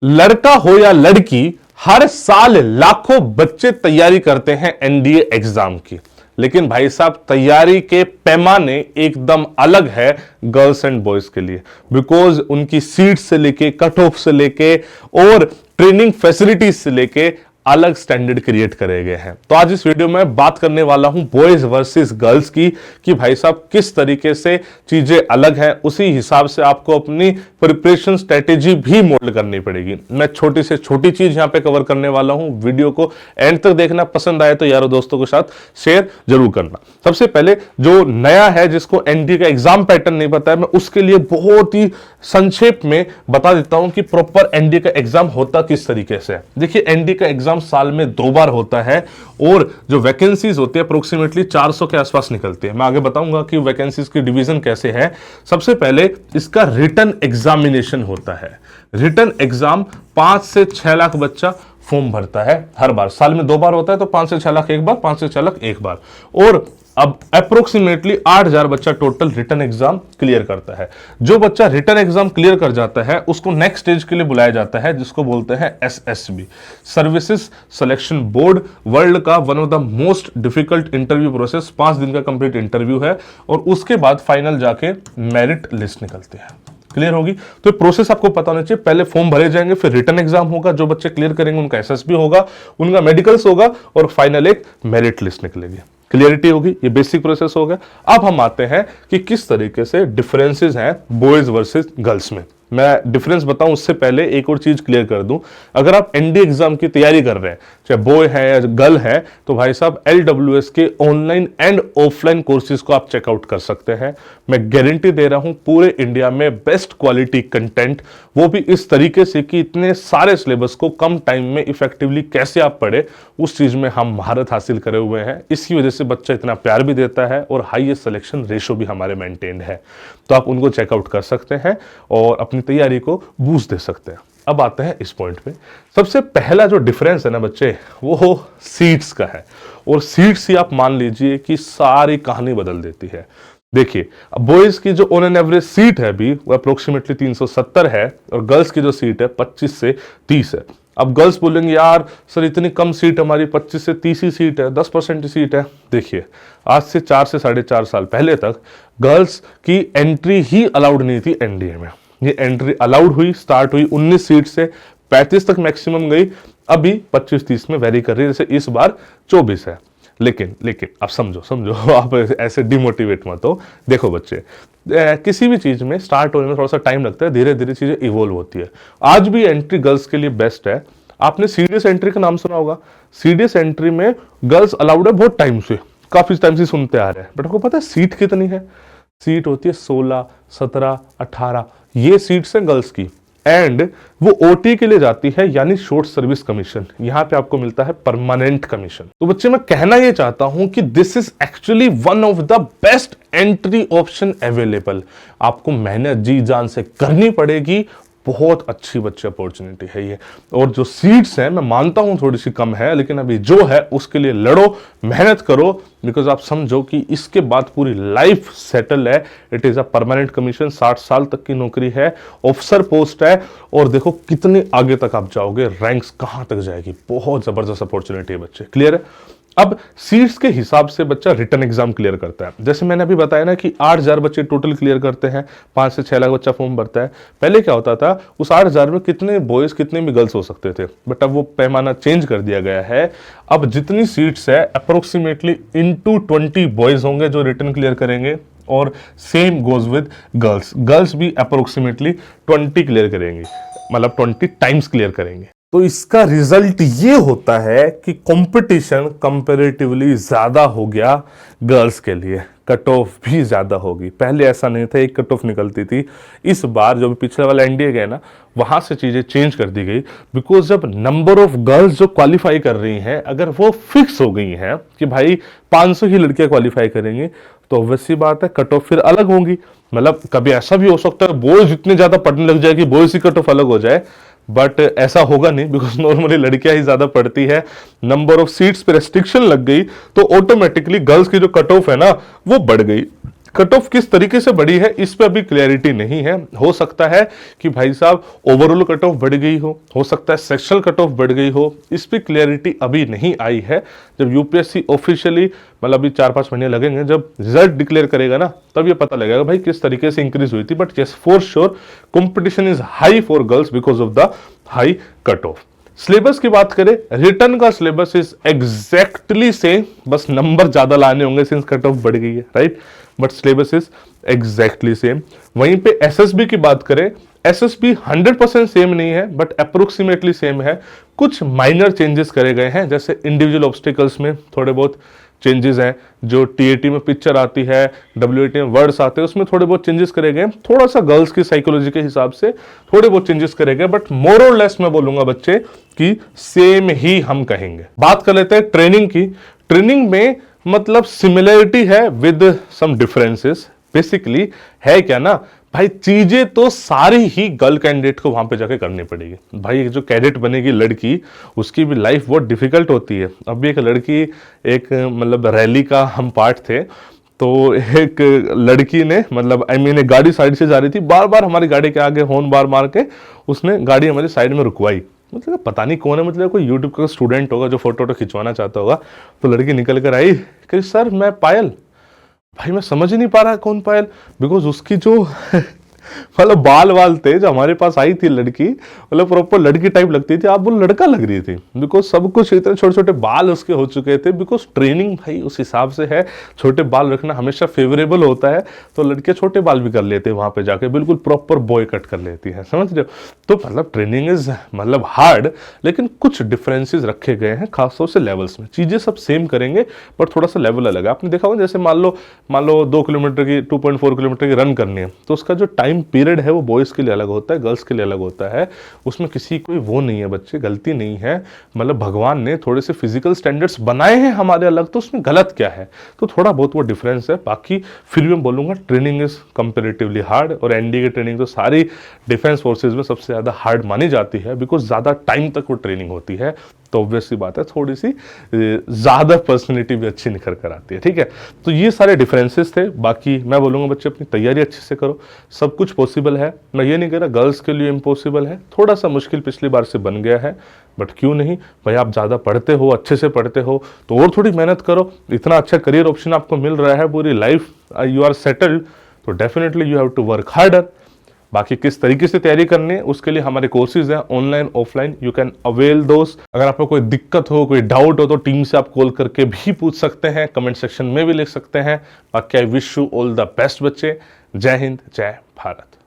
लड़का हो या लड़की, हर साल लाखों बच्चे तैयारी करते हैं एनडीए एग्जाम की। लेकिन भाई साहब, तैयारी के पैमाने एकदम अलग है गर्ल्स एंड बॉयज के लिए। बिकॉज उनकी सीट से लेके, कट ऑफ से लेके और ट्रेनिंग फैसिलिटीज से लेके अलग स्टैंडर्ड क्रिएट करे गए हैं। तो आज इस वीडियो में बात करने वाला हूं बॉयज वर्सेस गर्ल्स की, कि भाई साहब किस तरीके से चीजें अलग हैं, उसी हिसाब से आपको अपनी प्रिपरेशन स्ट्रेटेजी भी मोल्ड करनी पड़ेगी। मैं छोटी से छोटी चीज यहां पे कवर करने वाला हूं। वीडियो को एंड तक देखना, पसंद आए तो यारों दोस्तों के साथ शेयर जरूर करना। सबसे पहले जो नया है, जिसको एनडीए का एग्जाम पैटर्न नहीं पता है, मैं उसके लिए बहुत ही संक्षेप में बता देता हूं कि प्रॉपर एनडीए का एग्जाम होता किस तरीके से है। देखिए, एनडीए का एग्जाम साल में 2 बार होता है और जो वैकेंसीज होती है अप्रोक्सीमेटली 400 के आसपास निकलती है। मैं आगे बताऊंगा कि वैकेंसीज की डिवीजन कैसे है। सबसे पहले इसका रिटन एग्जामिनेशन होता है। रिटन एग्जाम 5 से 6 लाख बच्चा फॉर्म भरता है हर बार। साल में 2 बार होता है, तो 5 से 6 लाख एक बार, 5 से 6 लाख एक बार। और अब अप्रोक्सीमेटली 8000 बच्चा टोटल रिटन एग्जाम क्लियर करता है। जो बच्चा रिटन एग्जाम क्लियर कर जाता है उसको नेक्स्ट स्टेज के लिए बुलाया जाता है, जिसको बोलते हैं SSB, services selection board. World का one of the most difficult interview process. 5 दिन का कंप्लीट इंटरव्यू है और उसके बाद फाइनल जाके मेरिट लिस्ट निकलती है। क्लियर होगी? तो प्रोसेस आपको पता होना चाहिए। पहले फॉर्म भरे जाएंगे, फिर रिटन एग्जाम होगा, जो बच्चे क्लियर करेंगे उनका एसएसबी होगा, उनका मेडिकल्स होगा और फाइनल एक मेरिट लिस्ट निकलेगी। क्लियरिटी होगी? ये बेसिक प्रोसेस हो गया। अब हम आते हैं कि किस तरीके से डिफरेंसेस हैं बॉयज वर्सेस गर्ल्स में। मैं डिफरेंस बताऊं उससे पहले एक और चीज क्लियर कर दूं। अगर आप एनडीए एग्जाम की तैयारी कर रहे हैं, चाहे बॉय है या गर्ल है, तो भाई साहब एलडब्ल्यूएस के ऑनलाइन एंड ऑफलाइन कोर्सेज को आप चेकआउट कर सकते हैं। मैं गारंटी दे रहा हूं पूरे इंडिया में बेस्ट क्वालिटी कंटेंट, वो भी इस तरीके से कि इतने सारे सिलेबस को कम टाइम में इफेक्टिवली कैसे आप पढ़े, उस चीज में हम महारत हासिल करे हुए हैं। इसकी वजह से बच्चा इतना प्यार भी देता है और हाईएस्ट सिलेक्शन रेशो भी हमारे मेंटेन है। तो आप उनको चेकआउट कर सकते हैं और अपनी तैयारी को बूस्ट दे सकते हैं। अब आते हैं इस पॉइंट पे। सबसे पहला जो डिफरेंस है ना बच्चे, वो सीट्स का है। और सीट्स ही आप मान लीजिए कि सारी कहानी बदल देती है। देखिए, बॉयज की जो ऑन एन एवरेज सीट है अभी, वो अप्रोक्सीमेटली 370 है और गर्ल्स की जो सीट है 25 से 30 है। अब गर्ल्स बोलेंगे यार सर इतनी कम सीट हमारी, 25 से 30 ही सीट है, 10% ही सीट है। देखिए, आज से 4 से 4.5 साल पहले तक गर्ल्स की एंट्री ही अलाउड नहीं थी एनडीए में। ये एंट्री अलाउड हुई, स्टार्ट हुई 19 सीट से, 35 तक मैक्सिमम गई, अभी 25-30 में वेरी कर रही है। जैसे इस बार 24 है। लेकिन आप समझो आप ऐसे डिमोटिवेट मत हो। देखो बच्चे, किसी भी चीज में स्टार्ट होने में थोड़ा सा टाइम लगता है, धीरे धीरे चीजें इवोल्व होती है। आज भी एंट्री गर्ल्स के लिए बेस्ट है। आपने सीडीएस एंट्री का नाम सुना होगा। सीडीएस एंट्री में गर्ल्स अलाउड है बहुत टाइम से, काफी टाइम से सुनते आ रहे हैं। बट आपको पता है सीट कितनी है? सीट होती है 16, 17, 18, ये सीट्स हैं गर्ल्स की। एंड वो ओटी के लिए जाती है, यानी शॉर्ट सर्विस कमीशन। यहां पे आपको मिलता है परमानेंट कमीशन। तो बच्चे, मैं कहना ये चाहता हूं कि this is actually one of the best entry option available. आपको मेहनत जी जान से करनी पड़ेगी, बहुत अच्छी बच्ची अपॉर्चुनिटी है ये। और जो सीट्स हैं, मैं मानता हूं थोड़ी सी कम है, लेकिन अभी जो है उसके लिए लड़ो, मेहनत करो। बिकॉज आप समझो कि इसके बाद पूरी लाइफ सेटल है। It is a permanent commission, 60 साल तक की नौकरी है, ऑफिसर पोस्ट है। और देखो कितने आगे तक आप जाओगे, रैंक्स कहां तक जाएगी। बहुत जबरदस्त अपॉर्चुनिटी है बच्चे। क्लियर है? अब सीट्स के हिसाब से बच्चा रिटन एग्जाम क्लियर करता है। जैसे मैंने अभी बताया ना कि 8000 बच्चे टोटल क्लियर करते हैं, 5 से 6 लाख बच्चा फॉर्म भरता है। पहले क्या होता था, उस 8000 में कितने बॉयज कितने भी गर्ल्स हो सकते थे, बट अब वो पैमाना चेंज कर दिया गया है। अब जितनी सीट्स है अप्रोक्सीमेटली इनटू 20 बॉयज होंगे जो रिटन क्लियर करेंगे, और same goes with girls. Girls भी अप्रोक्सीमेटली 20 क्लियर करेंगी, मतलब 20 टाइम्स क्लियर करेंगे। तो इसका रिजल्ट ये होता है कि कंपटीशन कंपैरेटिवली ज्यादा हो गया गर्ल्स के लिए, कट ऑफ भी ज्यादा होगी। पहले ऐसा नहीं था, एक कट ऑफ निकलती थी। इस बार जो पिछले वाला एनडीए गए ना, वहां से चीजें चेंज कर दी गई। बिकॉज जब नंबर ऑफ गर्ल्स जो क्वालिफाई कर रही हैं, अगर वो फिक्स हो गई हैं कि भाई 500 ही लड़कियां क्वालिफाई करेंगी, तो ऑब्वियसली बात है कट ऑफ फिर अलग होंगी। मतलब कभी ऐसा भी हो सकता है बॉयज इतने ज्यादा पढ़ने लग जाए कि बॉयज की कट ऑफ अलग हो जाए, बट ऐसा होगा नहीं। बिकॉज नॉर्मली लड़कियां ही ज्यादा पढ़ती है, नंबर ऑफ सीट्स पे रेस्ट्रिक्शन लग गई, तो ऑटोमेटिकली गर्ल्स की जो कट ऑफ है ना वो बढ़ गई। कट ऑफ किस तरीके से बढ़ी है इस पे अभी क्लैरिटी नहीं है। हो सकता है कि भाई साहब ओवरऑल कट ऑफ बढ़ गई हो सकता है सेक्शनल कट ऑफ बढ़ गई हो, इस पे क्लैरिटी अभी नहीं आई है। जब यूपीएससी ऑफिशियली मतलब अभी 4-5 महीने लगेंगे, जब रिजल्ट डिक्लेयर करेगा ना तब ये पता लगेगा भाई किस तरीके से इंक्रीज हुई थी। But yes for sure competition is high for girls because of the high cut off. Syllabus की बात करें, रिटर्न का सिलेबस इज एग्जैक्टली सेम, बस नंबर ज्यादा लाने होंगे सिंस कट ऑफ बढ़ गई है, right, but syllabus is exactly same. वहीं पे एसएसबी की बात करें, एसएसबी 100% सेम नहीं है बट अप्रोक्सीमेटली सेम है। कुछ माइनर चेंजेस करे गए हैं, जैसे इंडिविजुअल ऑब्स्टिकल्स में थोड़े बहुत चेंजेस हैं, जो टीएटी में पिक्चर आती है, डब्ल्यूएटी में वर्ड्स आते हैं, उसमें थोड़े बहुत चेंजेस करे गए। थोड़ा सा गर्ल्स की साइकोलॉजी के हिसाब से थोड़े बहुत चेंजेस करे गए, बट मोर और लेस मैं बोलूंगा बच्चे कि सेम ही हम कहेंगे। बात कर लेते हैं ट्रेनिंग की। ट्रेनिंग में मतलब सिमिलरिटी है विद सम डिफरेंसेस। बेसिकली है क्या ना भाई, चीजें तो सारी ही गर्ल कैंडिडेट को वहां पे जाके करनी पड़ेगी। भाई जो कैडेट बनेगी लड़की, उसकी भी लाइफ बहुत डिफिकल्ट होती है। अभी एक लड़की, एक मतलब रैली का हम पार्ट थे, तो एक लड़की ने मतलब एक गाड़ी साइड से जा रही थी, बार बार हमारी गाड़ी के आगे हॉर्न बार मार के उसने गाड़ी हमारी साइड में रुकवाई। मतलब पता नहीं कौन है, मतलब कोई यूट्यूब का स्टूडेंट होगा जो फोटो खिंचवाना चाहता होगा। तो लड़की निकल कर आई कि सर मैं पायल। भाई मैं समझ ही नहीं पा रहा कौन पायल, बिकॉज उसकी जो मतलब बाल वाल थे, जो हमारे पास आई थी लड़की, मतलब प्रॉपर लड़की टाइप लगती थी, आप वो लड़का लग रही थी, बिकॉज सब कुछ इतने छोटे छोटे बाल उसके हो चुके थे। बिकॉज ट्रेनिंग भाई उस हिसाब से है, छोटे बाल रखना हमेशा फेवरेबल होता है, तो लड़कियां छोटे बाल भी कर लेते हैं वहां पे जाके, बिल्कुल प्रॉपर बॉय कट कर लेती है, समझ रहे हो। तो मतलब ट्रेनिंग इज मतलब हार्ड, लेकिन कुछ डिफरेंसेस रखे गए हैं खासतौर से लेवल्स में। चीजें सब सेम करेंगे बट थोड़ा सा लेवल अलग है। आपने देखा होगा जैसे मान लो 2 किलोमीटर की 2.4 किलोमीटर की रन करनी है, तो उसका जो टाइम पीरियड है वो बॉयज के लिए अलग होता है, गर्ल्स के लिए अलग होता है। उसमें किसी कोई वो नहीं है बच्चे, गलती नहीं है। मतलब भगवान ने थोड़े से फिजिकल स्टैंडर्ड्स बनाए हैं हमारे अलग, तो उसमें गलत क्या है। तो थोड़ा बहुत वो डिफरेंस है, बाकी फिर भी मैं बोलूंगा ट्रेनिंग इज कंपेरेटिवली हार्ड। और एनडीए की ट्रेनिंग तो सारी डिफेंस फोर्सेज में सबसे ज्यादा हार्ड मानी जाती है, बिकॉज ज्यादा टाइम तक वो ट्रेनिंग होती है। तो ऑब्वियस सी बात है थोड़ी सी ज्यादा पर्सनैलिटी भी अच्छी निखर कर आती है, ठीक है। तो ये सारे डिफरेंसेस थे। बाकी मैं बोलूंगा बच्चे अपनी तैयारी अच्छे से करो, सब कुछ पॉसिबल है। मैं ये नहीं कह रहा गर्ल्स के लिए इम्पॉसिबल है, थोड़ा सा मुश्किल पिछली बार से बन गया है, बट क्यों नहीं भाई, आप ज़्यादा पढ़ते हो, अच्छे से पढ़ते हो तो और थोड़ी मेहनत करो। इतना अच्छा करियर ऑप्शन आपको मिल रहा है, पूरी लाइफ यू आर सेटल्ड, तो definitely you have to work harder. बाकी किस तरीके से तैयारी करनी है उसके लिए हमारे कोर्सेज हैं online offline, you can avail दोस्त। अगर आपको कोई दिक्कत हो, कोई डाउट हो, तो टीम से आप कॉल करके भी पूछ सकते हैं, कमेंट सेक्शन में भी लिख सकते हैं। बाकी I wish you all the best बच्चे। जय हिंद, जय भारत।